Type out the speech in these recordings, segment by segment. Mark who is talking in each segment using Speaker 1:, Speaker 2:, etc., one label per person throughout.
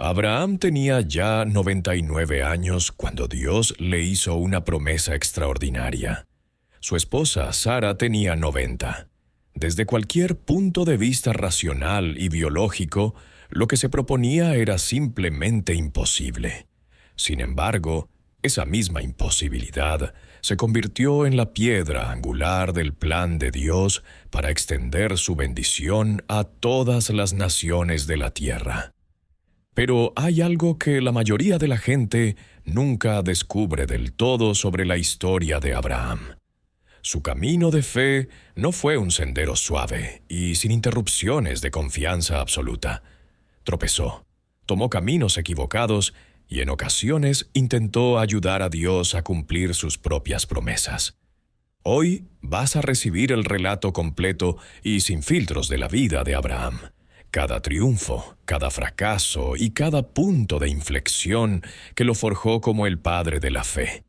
Speaker 1: Abraham tenía ya 99 años cuando Dios le hizo una promesa extraordinaria. Su esposa, Sara, tenía 90. Desde cualquier punto de vista racional y biológico, lo que se proponía era simplemente imposible. Sin embargo, esa misma imposibilidad se convirtió en la piedra angular del plan de Dios para extender su bendición a todas las naciones de la tierra. Pero hay algo que la mayoría de la gente nunca descubre del todo sobre la historia de Abraham. Su camino de fe no fue un sendero suave y sin interrupciones de confianza absoluta. Tropezó, tomó caminos equivocados y en ocasiones intentó ayudar a Dios a cumplir sus propias promesas. Hoy vas a recibir el relato completo y sin filtros de la vida de Abraham. Cada triunfo, cada fracaso y cada punto de inflexión que lo forjó como el padre de la fe.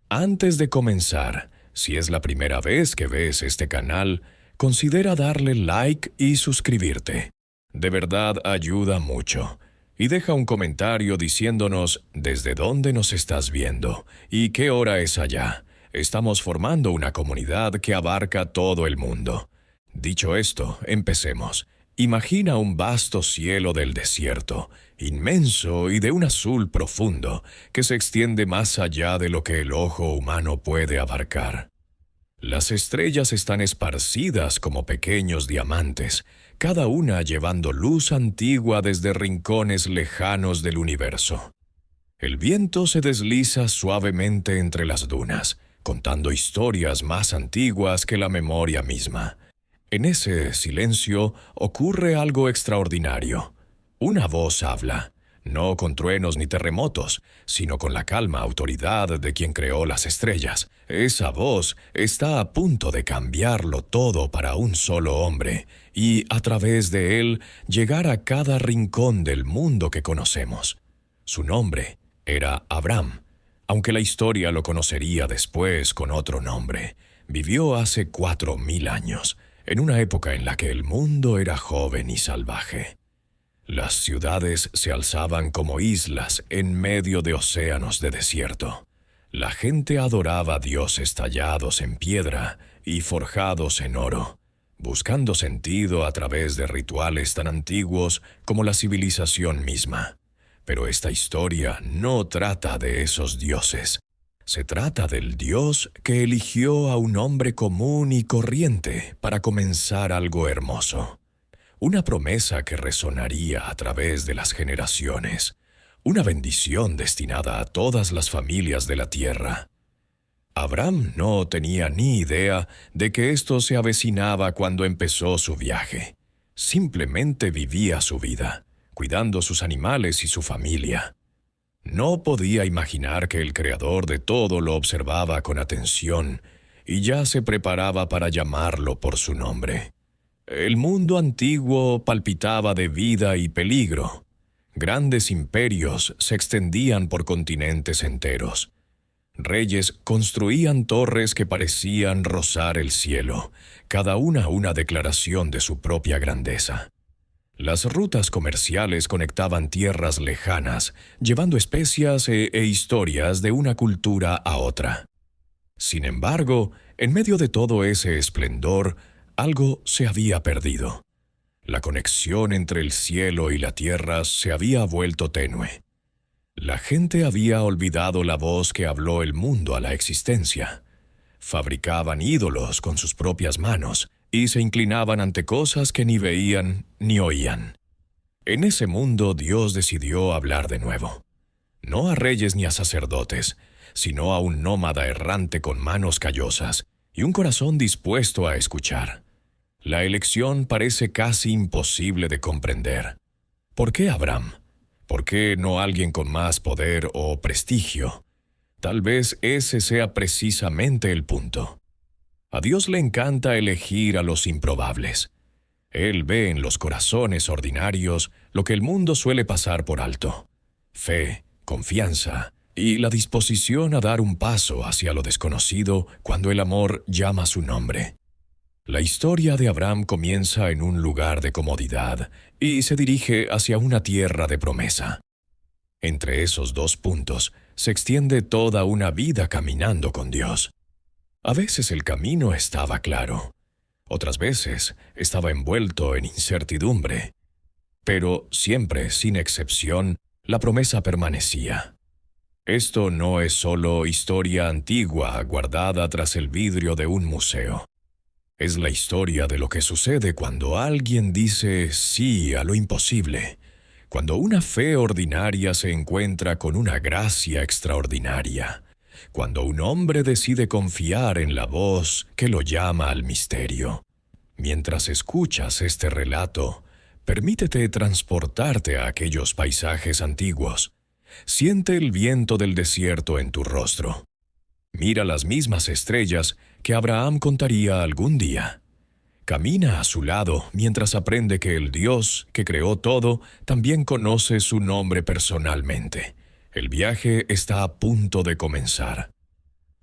Speaker 1: Antes de comenzar, si es la primera vez que ves este canal, considera darle like y suscribirte. De verdad ayuda mucho. Y deja un comentario diciéndonos desde dónde nos estás viendo y qué hora es allá. Estamos formando una comunidad que abarca todo el mundo. Dicho esto, empecemos. Imagina un vasto cielo del desierto, inmenso y de un azul profundo, que se extiende más allá de lo que el ojo humano puede abarcar. Las estrellas están esparcidas como pequeños diamantes, cada una llevando luz antigua desde rincones lejanos del universo. El viento se desliza suavemente entre las dunas, contando historias más antiguas que la memoria misma. En ese silencio ocurre algo extraordinario. Una voz habla, no con truenos ni terremotos, sino con la calma autoridad de quien creó las estrellas. Esa voz está a punto de cambiarlo todo para un solo hombre, y a través de él llegar a cada rincón del mundo que conocemos. Su nombre era Abram, aunque la historia lo conocería después con otro nombre. Vivió hace 4000 años, en una época en la que el mundo era joven y salvaje. Las ciudades se alzaban como islas en medio de océanos de desierto. La gente adoraba dioses tallados en piedra y forjados en oro, buscando sentido a través de rituales tan antiguos como la civilización misma. Pero esta historia no trata de esos dioses. Se trata del Dios que eligió a un hombre común y corriente para comenzar algo hermoso. Una promesa que resonaría a través de las generaciones. Una bendición destinada a todas las familias de la tierra. Abraham no tenía ni idea de que esto se avecinaba cuando empezó su viaje. Simplemente vivía su vida, cuidando sus animales y su familia. No podía imaginar que el Creador de todo lo observaba con atención y ya se preparaba para llamarlo por su nombre. El mundo antiguo palpitaba de vida y peligro. Grandes imperios se extendían por continentes enteros. Reyes construían torres que parecían rozar el cielo, cada una declaración de su propia grandeza. Las rutas comerciales conectaban tierras lejanas, llevando especias e historias de una cultura a otra. Sin embargo, en medio de todo ese esplendor, algo se había perdido. La conexión entre el cielo y la tierra se había vuelto tenue. La gente había olvidado la voz que habló el mundo a la existencia. Fabricaban ídolos con sus propias manos y se inclinaban ante cosas que ni veían ni oían. En ese mundo Dios decidió hablar de nuevo. No a reyes ni a sacerdotes, sino a un nómada errante con manos callosas y un corazón dispuesto a escuchar. La elección parece casi imposible de comprender. ¿Por qué Abraham? ¿Por qué no alguien con más poder o prestigio? Tal vez ese sea precisamente el punto. A Dios le encanta elegir a los improbables. Él ve en los corazones ordinarios lo que el mundo suele pasar por alto: fe, confianza y la disposición a dar un paso hacia lo desconocido cuando el amor llama su nombre. La historia de Abraham comienza en un lugar de comodidad y se dirige hacia una tierra de promesa. Entre esos dos puntos se extiende toda una vida caminando con Dios. A veces el camino estaba claro, otras veces estaba envuelto en incertidumbre, pero siempre, sin excepción, la promesa permanecía. Esto no es solo historia antigua guardada tras el vidrio de un museo. Es la historia de lo que sucede cuando alguien dice sí a lo imposible, cuando una fe ordinaria se encuentra con una gracia extraordinaria, cuando un hombre decide confiar en la voz que lo llama al misterio. Mientras escuchas este relato, permítete transportarte a aquellos paisajes antiguos. Siente el viento del desierto en tu rostro. Mira las mismas estrellas que Abraham contaría algún día. Camina a su lado mientras aprende que el Dios que creó todo también conoce su nombre personalmente. El viaje está a punto de comenzar.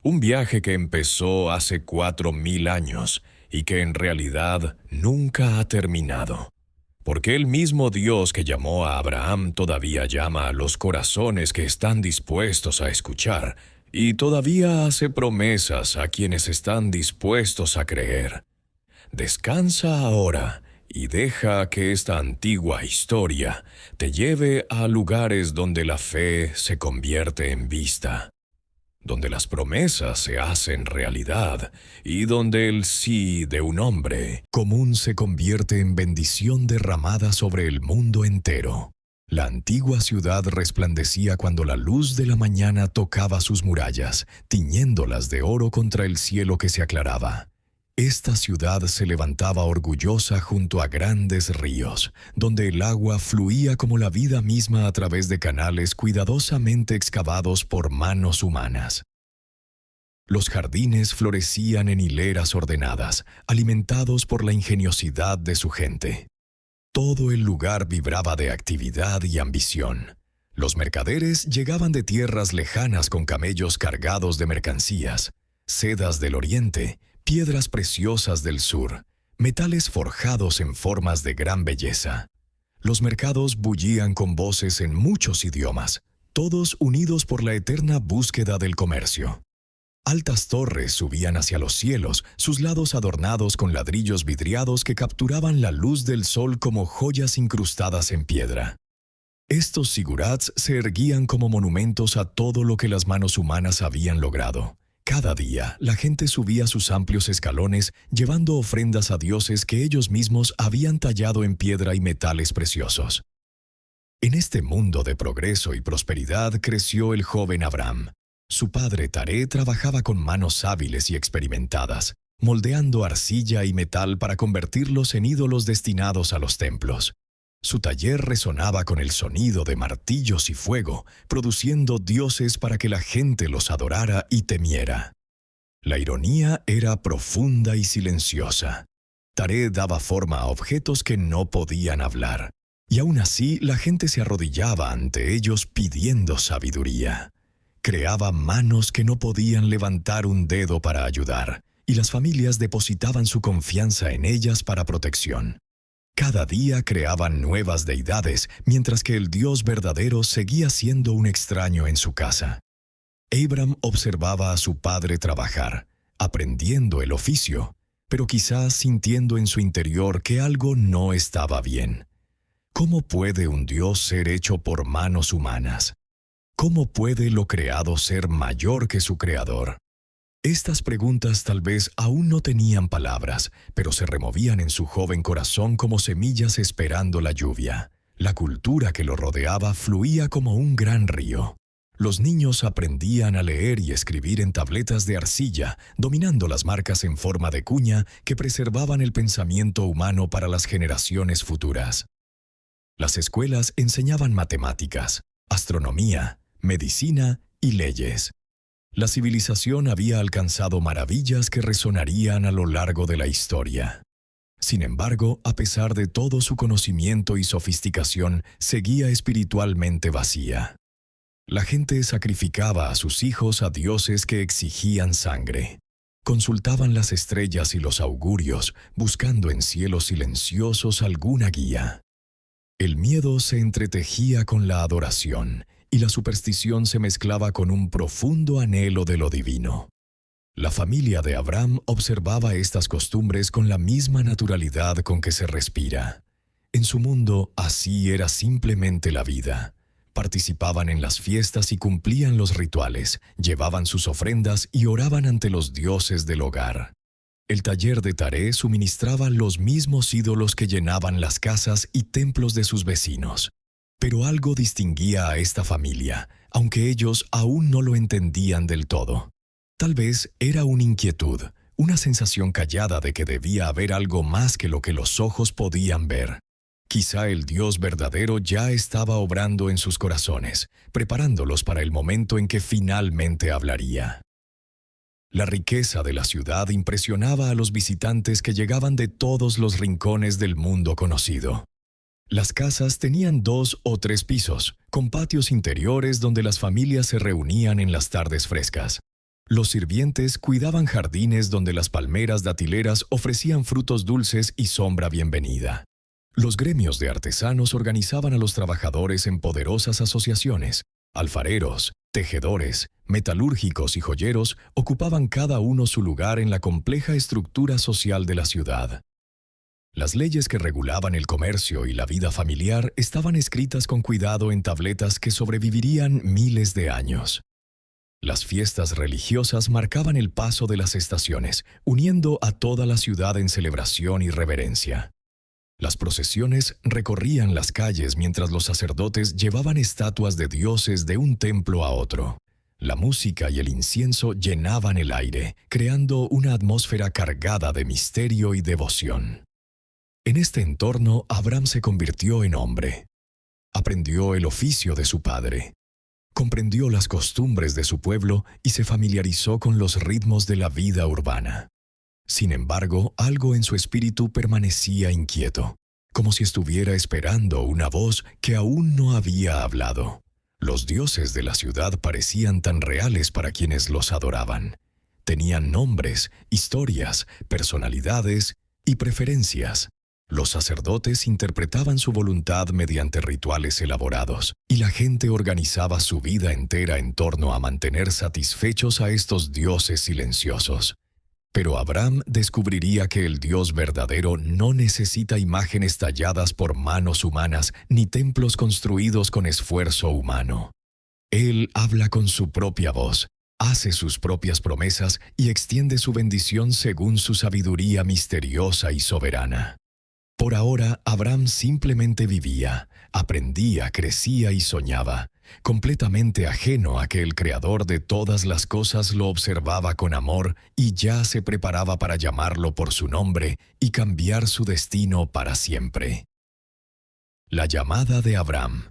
Speaker 1: Un viaje que empezó hace 4000 años y que en realidad nunca ha terminado. Porque el mismo Dios que llamó a Abraham todavía llama a los corazones que están dispuestos a escuchar y todavía hace promesas a quienes están dispuestos a creer. Descansa ahora y deja que esta antigua historia te lleve a lugares donde la fe se convierte en vista, donde las promesas se hacen realidad y donde el sí de un hombre común se convierte en bendición derramada sobre el mundo entero. La antigua ciudad resplandecía cuando la luz de la mañana tocaba sus murallas, tiñéndolas de oro contra el cielo que se aclaraba. Esta ciudad se levantaba orgullosa junto a grandes ríos, donde el agua fluía como la vida misma a través de canales cuidadosamente excavados por manos humanas. Los jardines florecían en hileras ordenadas, alimentados por la ingeniosidad de su gente. Todo el lugar vibraba de actividad y ambición. Los mercaderes llegaban de tierras lejanas con camellos cargados de mercancías, sedas del oriente, piedras preciosas del sur, metales forjados en formas de gran belleza. Los mercados bullían con voces en muchos idiomas, todos unidos por la eterna búsqueda del comercio. Altas torres subían hacia los cielos, sus lados adornados con ladrillos vidriados que capturaban la luz del sol como joyas incrustadas en piedra. Estos zigurats se erguían como monumentos a todo lo que las manos humanas habían logrado. Cada día, la gente subía sus amplios escalones llevando ofrendas a dioses que ellos mismos habían tallado en piedra y metales preciosos. En este mundo de progreso y prosperidad creció el joven Abraham. Su padre Taré trabajaba con manos hábiles y experimentadas, moldeando arcilla y metal para convertirlos en ídolos destinados a los templos. Su taller resonaba con el sonido de martillos y fuego, produciendo dioses para que la gente los adorara y temiera. La ironía era profunda y silenciosa. Taré daba forma a objetos que no podían hablar, y aún así la gente se arrodillaba ante ellos pidiendo sabiduría. Creaba manos que no podían levantar un dedo para ayudar, y las familias depositaban su confianza en ellas para protección. Cada día creaban nuevas deidades, mientras que el Dios verdadero seguía siendo un extraño en su casa. Abram observaba a su padre trabajar, aprendiendo el oficio, pero quizás sintiendo en su interior que algo no estaba bien. ¿Cómo puede un Dios ser hecho por manos humanas? ¿Cómo puede lo creado ser mayor que su creador? Estas preguntas tal vez aún no tenían palabras, pero se removían en su joven corazón como semillas esperando la lluvia. La cultura que lo rodeaba fluía como un gran río. Los niños aprendían a leer y escribir en tabletas de arcilla, dominando las marcas en forma de cuña que preservaban el pensamiento humano para las generaciones futuras. Las escuelas enseñaban matemáticas, astronomía, medicina y leyes. La civilización había alcanzado maravillas que resonarían a lo largo de la historia. Sin embargo, a pesar de todo su conocimiento y sofisticación, seguía espiritualmente vacía. La gente sacrificaba a sus hijos a dioses que exigían sangre. Consultaban las estrellas y los augurios, buscando en cielos silenciosos alguna guía. El miedo se entretejía con la adoración, y la superstición se mezclaba con un profundo anhelo de lo divino. La familia de Abram observaba estas costumbres con la misma naturalidad con que se respira. En su mundo, así era simplemente la vida. Participaban en las fiestas y cumplían los rituales, llevaban sus ofrendas y oraban ante los dioses del hogar. El taller de Taré suministraba los mismos ídolos que llenaban las casas y templos de sus vecinos. Pero algo distinguía a esta familia, aunque ellos aún no lo entendían del todo. Tal vez era una inquietud, una sensación callada de que debía haber algo más que lo que los ojos podían ver. Quizá el Dios verdadero ya estaba obrando en sus corazones, preparándolos para el momento en que finalmente hablaría. La riqueza de la ciudad impresionaba a los visitantes que llegaban de todos los rincones del mundo conocido. Las casas tenían 2 o 3 pisos, con patios interiores donde las familias se reunían en las tardes frescas. Los sirvientes cuidaban jardines donde las palmeras datileras ofrecían frutos dulces y sombra bienvenida. Los gremios de artesanos organizaban a los trabajadores en poderosas asociaciones. Alfareros, tejedores, metalúrgicos y joyeros ocupaban cada uno su lugar en la compleja estructura social de la ciudad. Las leyes que regulaban el comercio y la vida familiar estaban escritas con cuidado en tabletas que sobrevivirían miles de años. Las fiestas religiosas marcaban el paso de las estaciones, uniendo a toda la ciudad en celebración y reverencia. Las procesiones recorrían las calles mientras los sacerdotes llevaban estatuas de dioses de un templo a otro. La música y el incienso llenaban el aire, creando una atmósfera cargada de misterio y devoción. En este entorno, Abram se convirtió en hombre. Aprendió el oficio de su padre. Comprendió las costumbres de su pueblo y se familiarizó con los ritmos de la vida urbana. Sin embargo, algo en su espíritu permanecía inquieto, como si estuviera esperando una voz que aún no había hablado. Los dioses de la ciudad parecían tan reales para quienes los adoraban. Tenían nombres, historias, personalidades y preferencias. Los sacerdotes interpretaban su voluntad mediante rituales elaborados, y la gente organizaba su vida entera en torno a mantener satisfechos a estos dioses silenciosos. Pero Abram descubriría que el Dios verdadero no necesita imágenes talladas por manos humanas ni templos construidos con esfuerzo humano. Él habla con su propia voz, hace sus propias promesas y extiende su bendición según su sabiduría misteriosa y soberana. Por ahora, Abram simplemente vivía, aprendía, crecía y soñaba, completamente ajeno a que el Creador de todas las cosas lo observaba con amor y ya se preparaba para llamarlo por su nombre y cambiar su destino para siempre. La llamada de Abram.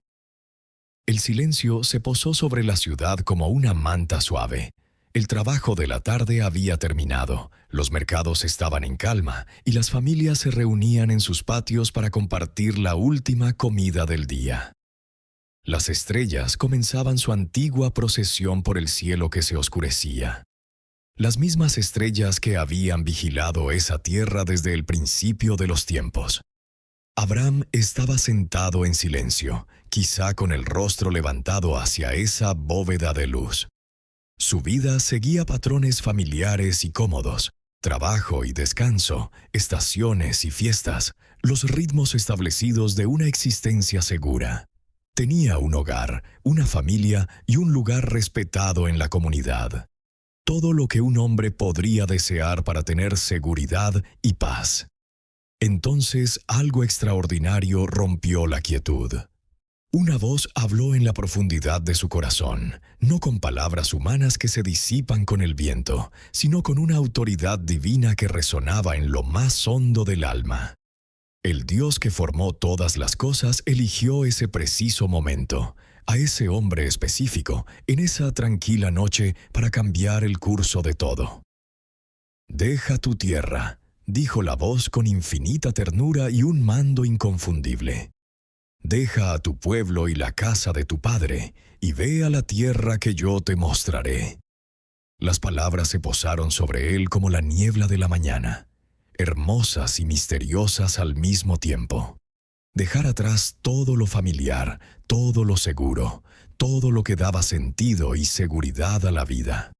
Speaker 1: El silencio se posó sobre la ciudad como una manta suave. El trabajo de la tarde había terminado, los mercados estaban en calma y las familias se reunían en sus patios para compartir la última comida del día. Las estrellas comenzaban su antigua procesión por el cielo que se oscurecía. Las mismas estrellas que habían vigilado esa tierra desde el principio de los tiempos. Abram estaba sentado en silencio, quizá con el rostro levantado hacia esa bóveda de luz. Su vida seguía patrones familiares y cómodos, trabajo y descanso, estaciones y fiestas, los ritmos establecidos de una existencia segura. Tenía un hogar, una familia y un lugar respetado en la comunidad. Todo lo que un hombre podría desear para tener seguridad y paz. Entonces algo extraordinario rompió la quietud. Una voz habló en la profundidad de su corazón, no con palabras humanas que se disipan con el viento, sino con una autoridad divina que resonaba en lo más hondo del alma. El Dios que formó todas las cosas eligió ese preciso momento, a ese hombre específico, en esa tranquila noche para cambiar el curso de todo. «Deja tu tierra», dijo la voz con infinita ternura y un mando inconfundible. «Deja a tu pueblo y la casa de tu padre, y ve a la tierra que yo te mostraré». Las palabras se posaron sobre él como la niebla de la mañana, hermosas y misteriosas al mismo tiempo. Dejar atrás todo lo familiar, todo lo seguro, todo lo que daba sentido y seguridad a la vida.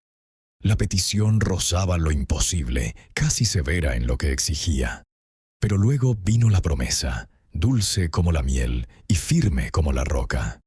Speaker 1: La petición rozaba lo imposible, casi severa en lo que exigía. Pero luego vino la promesa, dulce como la miel y firme como la roca.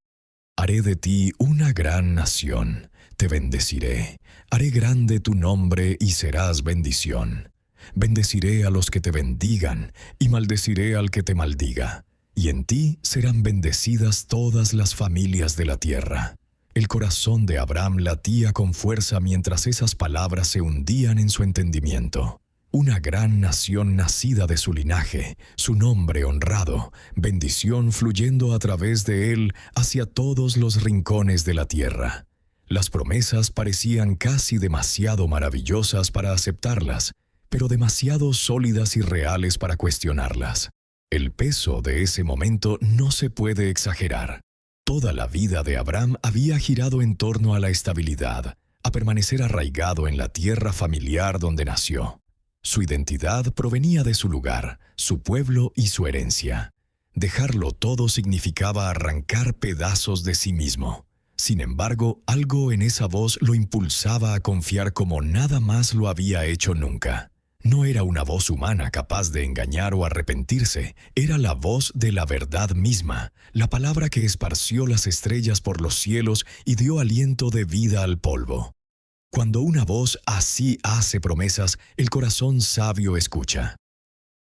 Speaker 1: Haré de ti una gran nación, te bendeciré, haré grande tu nombre y serás bendición. Bendeciré a los que te bendigan y maldeciré al que te maldiga. Y en ti serán bendecidas todas las familias de la tierra. El corazón de Abraham latía con fuerza mientras esas palabras se hundían en su entendimiento. Una gran nación nacida de su linaje, su nombre honrado, bendición fluyendo a través de él hacia todos los rincones de la tierra. Las promesas parecían casi demasiado maravillosas para aceptarlas, pero demasiado sólidas y reales para cuestionarlas. El peso de ese momento no se puede exagerar. Toda la vida de Abraham había girado en torno a la estabilidad, a permanecer arraigado en la tierra familiar donde nació. Su identidad provenía de su lugar, su pueblo y su herencia. Dejarlo todo significaba arrancar pedazos de sí mismo. Sin embargo, algo en esa voz lo impulsaba a confiar como nada más lo había hecho nunca. No era una voz humana capaz de engañar o arrepentirse, era la voz de la verdad misma, la palabra que esparció las estrellas por los cielos y dio aliento de vida al polvo. Cuando una voz así hace promesas, el corazón sabio escucha.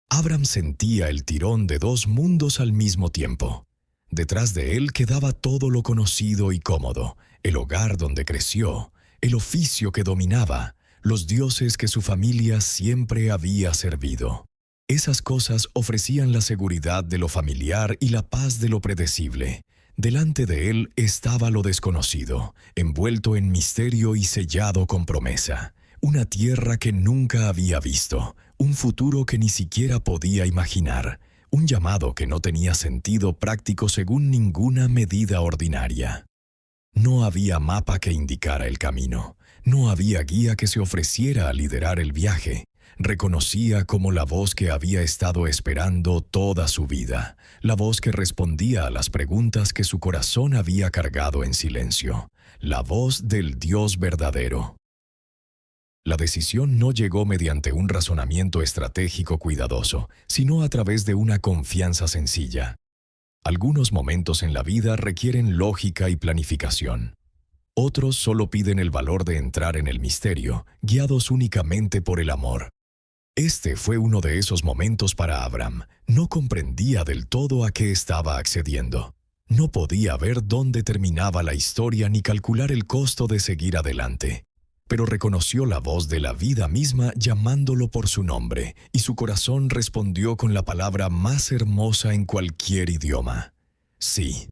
Speaker 1: Abraham sentía el tirón de dos mundos al mismo tiempo. Detrás de él quedaba todo lo conocido y cómodo, el hogar donde creció, el oficio que dominaba, los dioses que su familia siempre había servido. Esas cosas ofrecían la seguridad de lo familiar y la paz de lo predecible. Delante de él estaba lo desconocido, envuelto en misterio y sellado con promesa. Una tierra que nunca había visto, un futuro que ni siquiera podía imaginar, un llamado que no tenía sentido práctico según ninguna medida ordinaria. No había mapa que indicara el camino, no había guía que se ofreciera a liderar el viaje. Reconocía como la voz que había estado esperando toda su vida, la voz que respondía a las preguntas que su corazón había cargado en silencio, la voz del Dios verdadero. La decisión no llegó mediante un razonamiento estratégico cuidadoso, sino a través de una confianza sencilla. Algunos momentos en la vida requieren lógica y planificación. Otros solo piden el valor de entrar en el misterio, guiados únicamente por el amor. Este fue uno de esos momentos para Abraham. No comprendía del todo a qué estaba accediendo. No podía ver dónde terminaba la historia ni calcular el costo de seguir adelante. Pero reconoció la voz de la vida misma llamándolo por su nombre, y su corazón respondió con la palabra más hermosa en cualquier idioma. Sí.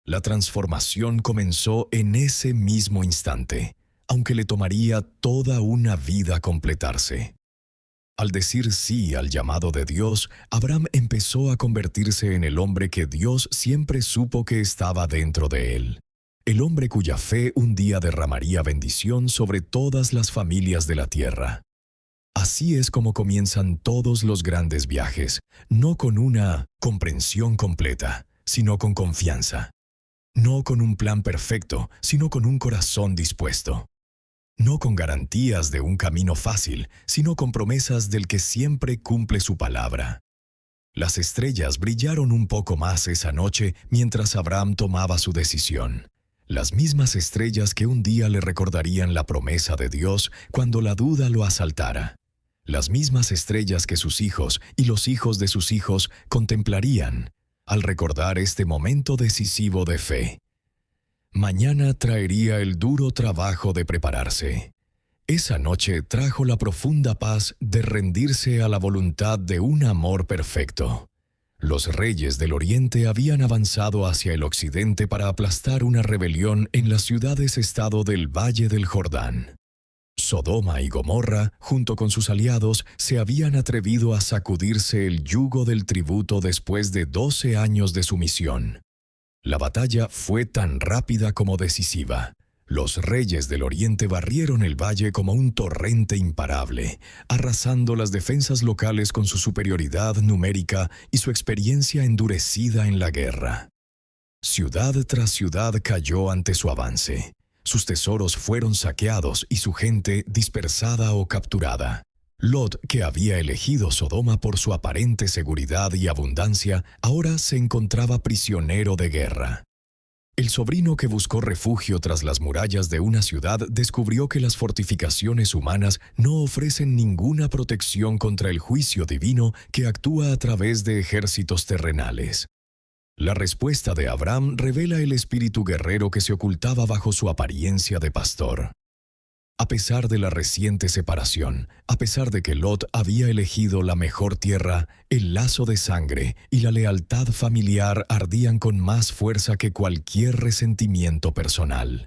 Speaker 1: La transformación comenzó en ese mismo instante, aunque le tomaría toda una vida completarse. Al decir sí al llamado de Dios, Abraham empezó a convertirse en el hombre que Dios siempre supo que estaba dentro de él. El hombre cuya fe un día derramaría bendición sobre todas las familias de la tierra. Así es como comienzan todos los grandes viajes, no con una comprensión completa, sino con confianza. No con un plan perfecto, sino con un corazón dispuesto. No con garantías de un camino fácil, sino con promesas del que siempre cumple su palabra. Las estrellas brillaron un poco más esa noche mientras Abraham tomaba su decisión. Las mismas estrellas que un día le recordarían la promesa de Dios cuando la duda lo asaltara. Las mismas estrellas que sus hijos y los hijos de sus hijos contemplarían al recordar este momento decisivo de fe. Mañana traería el duro trabajo de prepararse. Esa noche trajo la profunda paz de rendirse a la voluntad de un amor perfecto. Los reyes del Oriente habían avanzado hacia el occidente para aplastar una rebelión en las ciudades-estado del Valle del Jordán. Sodoma y Gomorra, junto con sus aliados, se habían atrevido a sacudirse el yugo del tributo después de 12 años de sumisión. La batalla fue tan rápida como decisiva. Los reyes del oriente barrieron el valle como un torrente imparable, arrasando las defensas locales con su superioridad numérica y su experiencia endurecida en la guerra. Ciudad tras ciudad cayó ante su avance. Sus tesoros fueron saqueados y su gente dispersada o capturada. Lot, que había elegido Sodoma por su aparente seguridad y abundancia, ahora se encontraba prisionero de guerra. El sobrino que buscó refugio tras las murallas de una ciudad descubrió que las fortificaciones humanas no ofrecen ninguna protección contra el juicio divino que actúa a través de ejércitos terrenales. La respuesta de Abram revela el espíritu guerrero que se ocultaba bajo su apariencia de pastor. A pesar de la reciente separación, a pesar de que Lot había elegido la mejor tierra, el lazo de sangre y la lealtad familiar ardían con más fuerza que cualquier resentimiento personal.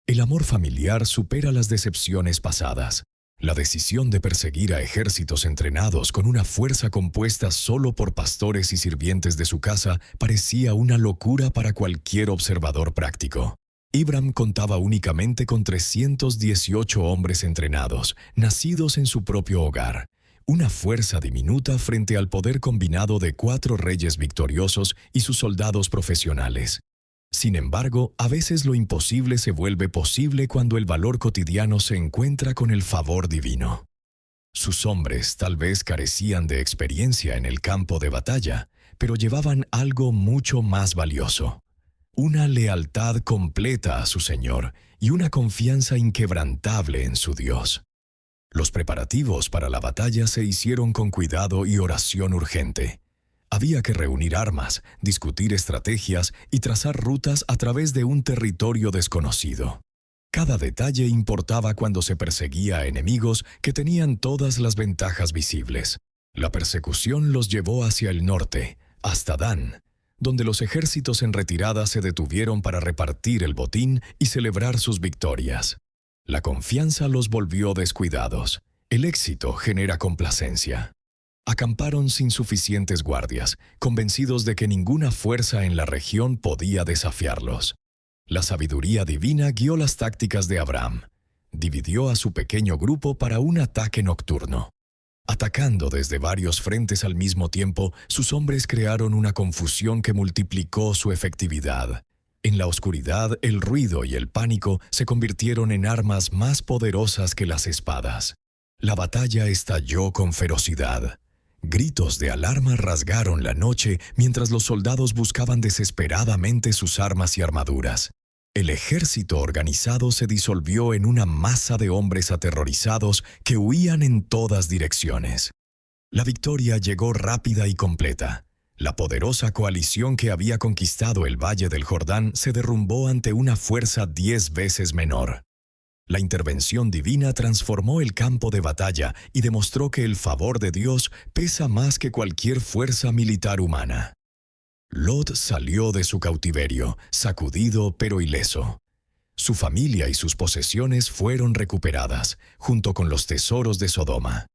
Speaker 1: El amor familiar supera las decepciones pasadas. La decisión de perseguir a ejércitos entrenados con una fuerza compuesta solo por pastores y sirvientes de su casa parecía una locura para cualquier observador práctico. Abram contaba únicamente con 318 hombres entrenados, nacidos en su propio hogar, una fuerza diminuta frente al poder combinado de 4 reyes victoriosos y sus soldados profesionales. Sin embargo, a veces lo imposible se vuelve posible cuando el valor cotidiano se encuentra con el favor divino. Sus hombres tal vez carecían de experiencia en el campo de batalla, pero llevaban algo mucho más valioso: una lealtad completa a su Señor y una confianza inquebrantable en su Dios. Los preparativos para la batalla se hicieron con cuidado y oración urgente. Había que reunir armas, discutir estrategias y trazar rutas a través de un territorio desconocido. Cada detalle importaba cuando se perseguía a enemigos que tenían todas las ventajas visibles. La persecución los llevó hacia el norte, hasta Dan, donde los ejércitos en retirada se detuvieron para repartir el botín y celebrar sus victorias. La confianza los volvió descuidados. El éxito genera complacencia. Acamparon sin suficientes guardias, convencidos de que ninguna fuerza en la región podía desafiarlos. La sabiduría divina guió las tácticas de Abram. Dividió a su pequeño grupo para un ataque nocturno. Atacando desde varios frentes al mismo tiempo, sus hombres crearon una confusión que multiplicó su efectividad. En la oscuridad, el ruido y el pánico se convirtieron en armas más poderosas que las espadas. La batalla estalló con ferocidad. Gritos de alarma rasgaron la noche mientras los soldados buscaban desesperadamente sus armas y armaduras. El ejército organizado se disolvió en una masa de hombres aterrorizados que huían en todas direcciones. La victoria llegó rápida y completa. La poderosa coalición que había conquistado el Valle del Jordán se derrumbó ante una fuerza 10 veces menor. La intervención divina transformó el campo de batalla y demostró que el favor de Dios pesa más que cualquier fuerza militar humana. Lot salió de su cautiverio, sacudido pero ileso. Su familia y sus posesiones fueron recuperadas, junto con los tesoros de Sodoma.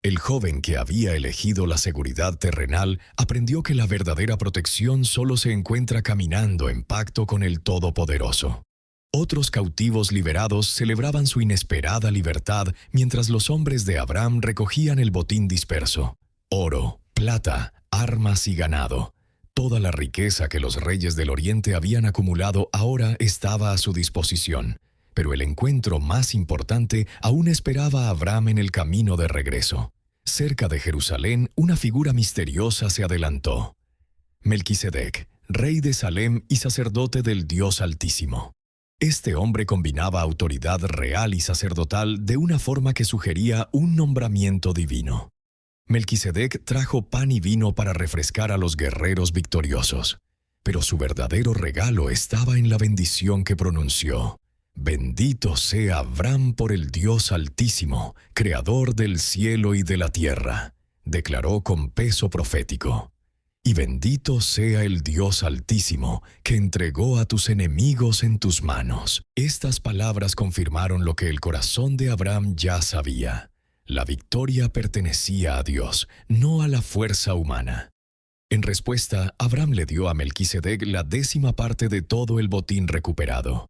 Speaker 1: El joven que había elegido la seguridad terrenal aprendió que la verdadera protección solo se encuentra caminando en pacto con el Todopoderoso. Otros cautivos liberados celebraban su inesperada libertad mientras los hombres de Abram recogían el botín disperso: oro, plata, armas y ganado. Toda la riqueza que los reyes del Oriente habían acumulado ahora estaba a su disposición, pero el encuentro más importante aún esperaba a Abram en el camino de regreso. Cerca de Jerusalén, una figura misteriosa se adelantó: Melquisedec, rey de Salem y sacerdote del Dios Altísimo. Este hombre combinaba autoridad real y sacerdotal de una forma que sugería un nombramiento divino. Melquisedec trajo pan y vino para refrescar a los guerreros victoriosos, pero su verdadero regalo estaba en la bendición que pronunció: Bendito sea Abram por el Dios Altísimo, creador del cielo y de la tierra, declaró con peso profético. Y bendito sea el Dios Altísimo, que entregó a tus enemigos en tus manos. Estas palabras confirmaron lo que el corazón de Abram ya sabía. La victoria pertenecía a Dios, no a la fuerza humana. En respuesta, Abram le dio a Melquisedec la 10ª parte de todo el botín recuperado.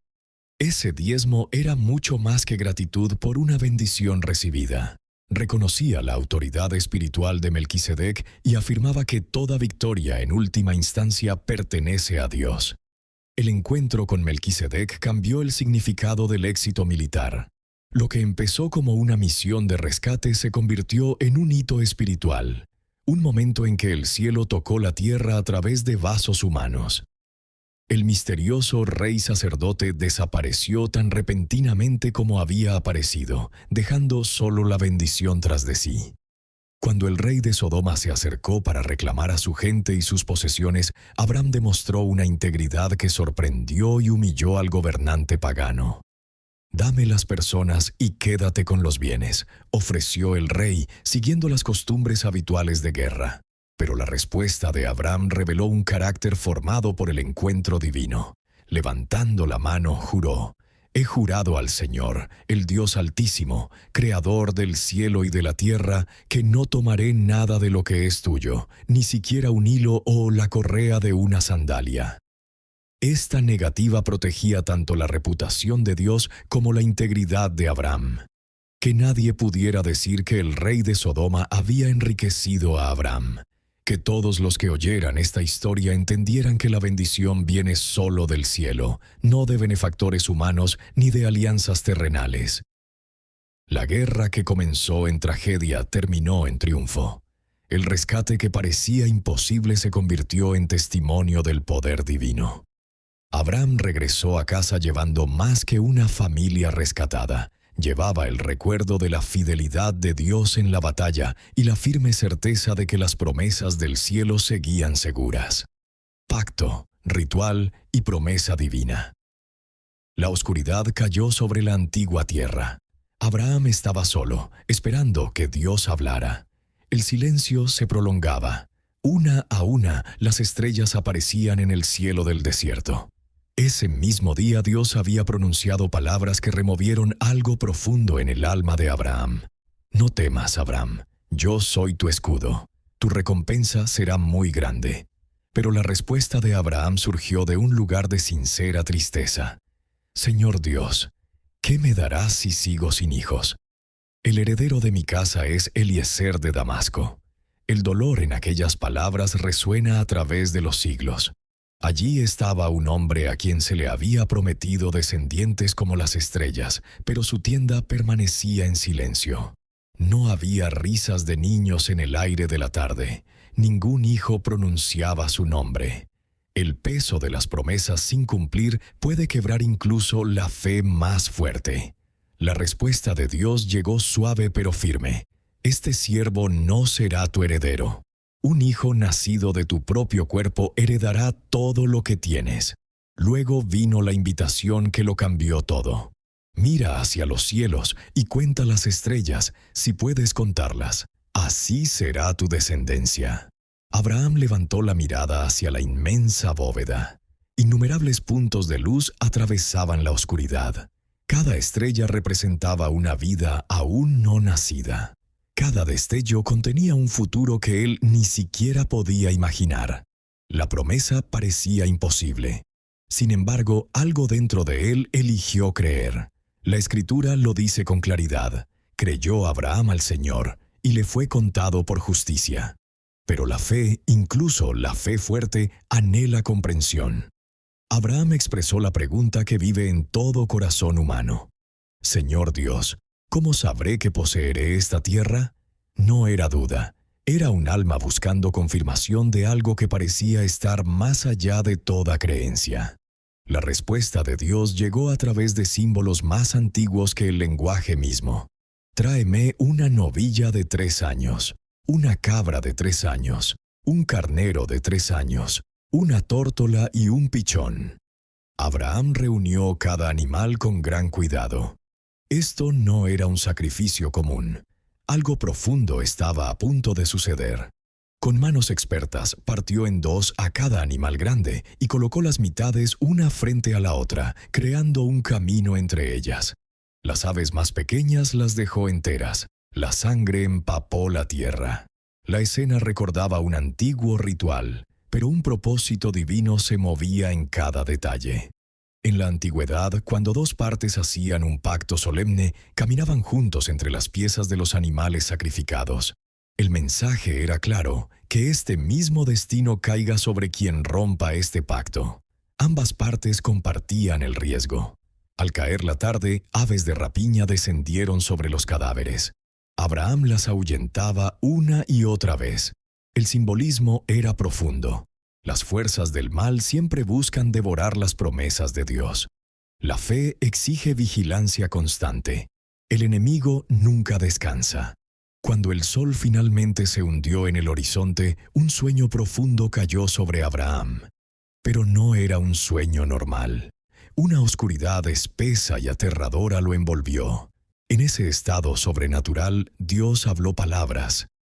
Speaker 1: Ese diezmo era mucho más que gratitud por una bendición recibida. Reconocía la autoridad espiritual de Melquisedec y afirmaba que toda victoria en última instancia pertenece a Dios. El encuentro con Melquisedec cambió el significado del éxito militar. Lo que empezó como una misión de rescate se convirtió en un hito espiritual, un momento en que el cielo tocó la tierra a través de vasos humanos. El misterioso rey sacerdote desapareció tan repentinamente como había aparecido, dejando solo la bendición tras de sí. Cuando el rey de Sodoma se acercó para reclamar a su gente y sus posesiones, Abram demostró una integridad que sorprendió y humilló al gobernante pagano. «Dame las personas y quédate con los bienes», ofreció el rey, siguiendo las costumbres habituales de guerra. Pero la respuesta de Abram reveló un carácter formado por el encuentro divino. Levantando la mano, juró: «He jurado al Señor, el Dios Altísimo, Creador del cielo y de la tierra, que no tomaré nada de lo que es tuyo, ni siquiera un hilo o la correa de una sandalia». Esta negativa protegía tanto la reputación de Dios como la integridad de Abram. Que nadie pudiera decir que el rey de Sodoma había enriquecido a Abram. Que todos los que oyeran esta historia entendieran que la bendición viene solo del cielo, no de benefactores humanos ni de alianzas terrenales. La guerra que comenzó en tragedia terminó en triunfo. El rescate que parecía imposible se convirtió en testimonio del poder divino. Abram regresó a casa llevando más que una familia rescatada. Llevaba el recuerdo de la fidelidad de Dios en la batalla y la firme certeza de que las promesas del cielo seguían seguras. Pacto, ritual y promesa divina. La oscuridad cayó sobre la antigua tierra. Abraham estaba solo, esperando que Dios hablara. El silencio se prolongaba. Una a una, las estrellas aparecían en el cielo del desierto. Ese mismo día Dios había pronunciado palabras que removieron algo profundo en el alma de Abraham. «No temas, Abraham, yo soy tu escudo. Tu recompensa será muy grande». Pero la respuesta de Abraham surgió de un lugar de sincera tristeza. «Señor Dios, ¿qué me darás si sigo sin hijos? El heredero de mi casa es Eliezer de Damasco». El dolor en aquellas palabras resuena a través de los siglos. Allí estaba un hombre a quien se le había prometido descendientes como las estrellas, pero su tienda permanecía en silencio. No había risas de niños en el aire de la tarde. Ningún hijo pronunciaba su nombre. El peso de las promesas sin cumplir puede quebrar incluso la fe más fuerte. La respuesta de Dios llegó suave pero firme. «Este siervo no será tu heredero. Un hijo nacido de tu propio cuerpo heredará todo lo que tienes». Luego vino la invitación que lo cambió todo. «Mira hacia los cielos y cuenta las estrellas, si puedes contarlas. Así será tu descendencia». Abraham levantó la mirada hacia la inmensa bóveda. Innumerables puntos de luz atravesaban la oscuridad. Cada estrella representaba una vida aún no nacida. Cada destello contenía un futuro que él ni siquiera podía imaginar. La promesa parecía imposible. Sin embargo, algo dentro de él eligió creer. La Escritura lo dice con claridad. Creyó Abraham al Señor, y le fue contado por justicia. Pero la fe, incluso la fe fuerte, anhela comprensión. Abraham expresó la pregunta que vive en todo corazón humano. «Señor Dios, ¿cómo sabré que poseeré esta tierra?». No era duda, era un alma buscando confirmación de algo que parecía estar más allá de toda creencia. La respuesta de Dios llegó a través de símbolos más antiguos que el lenguaje mismo. «Tráeme una novilla de 3 años, una cabra de 3 años, un carnero de 3 años, una tórtola y un pichón». Abraham reunió cada animal con gran cuidado. Esto no era un sacrificio común. Algo profundo estaba a punto de suceder. Con manos expertas partió en 2 a cada animal grande y colocó las mitades una frente a la otra, creando un camino entre ellas. Las aves más pequeñas las dejó enteras. La sangre empapó la tierra. La escena recordaba un antiguo ritual, pero un propósito divino se movía en cada detalle. En la antigüedad, cuando dos partes hacían un pacto solemne, caminaban juntos entre las piezas de los animales sacrificados. El mensaje era claro, que este mismo destino caiga sobre quien rompa este pacto. Ambas partes compartían el riesgo. Al caer la tarde, aves de rapiña descendieron sobre los cadáveres. Abraham las ahuyentaba una y otra vez. El simbolismo era profundo. Las fuerzas del mal siempre buscan devorar las promesas de Dios. La fe exige vigilancia constante. El enemigo nunca descansa. Cuando el sol finalmente se hundió en el horizonte, un sueño profundo cayó sobre Abraham. Pero no era un sueño normal. Una oscuridad espesa y aterradora lo envolvió. En ese estado sobrenatural, Dios habló palabras.